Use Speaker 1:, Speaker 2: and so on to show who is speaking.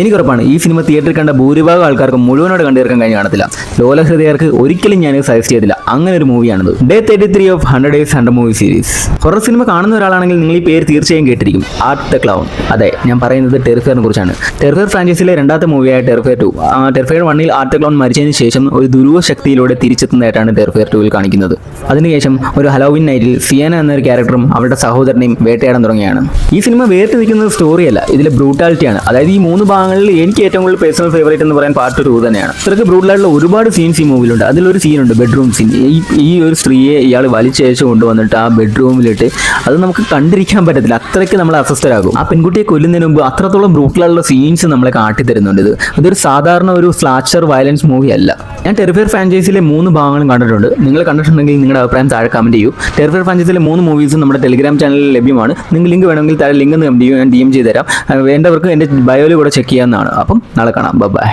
Speaker 1: എനിക്കുറപ്പാണ് ഈ സിനിമ തിയേറ്ററിൽ കണ്ട ഭൂരിഭാഗം ആൾക്കാർക്ക് മുഴുവനോട് കണ്ടുതീർക്കാൻ കഴിഞ്ഞ് കാണത്തില്ല. ലോലഹൃദയർക്ക് ഒരിക്കലും ഞാൻ സജസ്റ്റ് ചെയ്തില്ല. അങ്ങനെ ഒരു മൂവിയാണിത്. Day 33 of 100 Days 100 movie series. Horror സിനിമ കാണുന്ന ഒരാളാണെങ്കിൽ നിങ്ങൾ ഈ പേര് തീർച്ചയായും കേട്ടിരിക്കും, ആർട്ട് ദ ക്ലൗൺ. അതെ, ഞാൻ പറയുന്നത് ടെറിഫയറിനെ കുറിച്ചാണ്. ടെറിഫയർ ഫ്രാഞ്ചൈസിലെ രണ്ടാമത്തെ മൂവിയായ ടെറിഫയർ 2. ടെറിഫയർ 1-ൽ ആർട്ട് ദ ക്ലൗൺ മരിച്ചതിന് ശേഷം ഒരു ദുരൂഹ ശക്തിയിലൂടെ തിരിച്ചെത്തുന്നതായിട്ടാണ് ടെറിഫയർ 2-ൽ കാണിക്കുന്നത്. അതിനുശേഷം ഒരു ഹലോവിൻ നൈറ്റിൽ സിയാന എന്നൊരു ക്യാരക്ടറും അവരുടെ സഹോദരനെയും വേട്ടയാടാൻ തുടങ്ങിയാണ്. ഈ സിനിമ വേറിട്ട് നിൽക്കുന്നത് സ്റ്റോറിയല്ല, ഇതിലെ ബ്രൂട്ടാലിറ്റിയാണ്. അതായത് ഈ 3 ഭാഗങ്ങളിൽ എനിക്ക് ഏറ്റവും കൂടുതൽ പേഴ്സണൽ ഫേവറേറ്റ് എന്ന് പറയാൻ പാർട്ട് 2 തന്നെയാണ്. ഇത്രയ്ക്ക് ബ്രൂട്ടലായിട്ടുള്ള ഒരുപാട് സീൻസ് ഈ മൂവിലുണ്ട്. അതിലൊരു സീനുണ്ട്, ബെഡ്റൂം സീൻ. ഈ ഒരു സ്ത്രീയെ ഇയാൾ വലിച്ചയച്ച് കൊണ്ടുവന്നിട്ട് ആ ബെഡ്റൂമിലിട്ട് അത് നമുക്ക് കണ്ടിരിക്കാൻ പറ്റത്തില്ല, അത്രയ്ക്ക് നമ്മൾ അസ്വസ്ഥരാകും. ആ പെൺകുട്ടിയെ കൊല്ലുന്നതിന് മുമ്പ് അത്രത്തോളം ബ്രൂട്ടലായിട്ടുള്ള സീൻസ് നമ്മളെ കാട്ടിത്തരുന്നുണ്ട്. ഇതൊരു സാധാരണ ഒരു സ്ലാഷർ വയലൻസ് മൂവി അല്ല. ഞാൻ ടെറിഫയർ ഫ്രാഞ്ചൈസിലെ 3 ഭാഗങ്ങളും കണ്ടിട്ടുണ്ട്. നിങ്ങൾ കണ്ടിട്ടുണ്ടെങ്കിൽ നിങ്ങളുടെ അഭിപ്രായം താഴെ കമന്റ് ചെയ്യൂ. ടെറിഫയർ ഫ്രാഞ്ചൈസിലെ 3 മൂവീസും നമ്മുടെ ടെലിഗ്രാം ചാനലിൽ ലഭ്യമാണ്. നിങ്ങൾ ലിങ്ക് വേണമെങ്കിൽ താഴെ ലിങ്ക് കമന്റ് ചെയ്യൂ, ഞാൻ DM ചെയ്ത് തരാം. വേണ്ടവർക്ക് എൻ്റെ ബയോയിൽ കൂടെ ചെക്ക് ചെയ്യാവുന്നതാണ്. അപ്പം നാളെ കാണാം. ബൈ.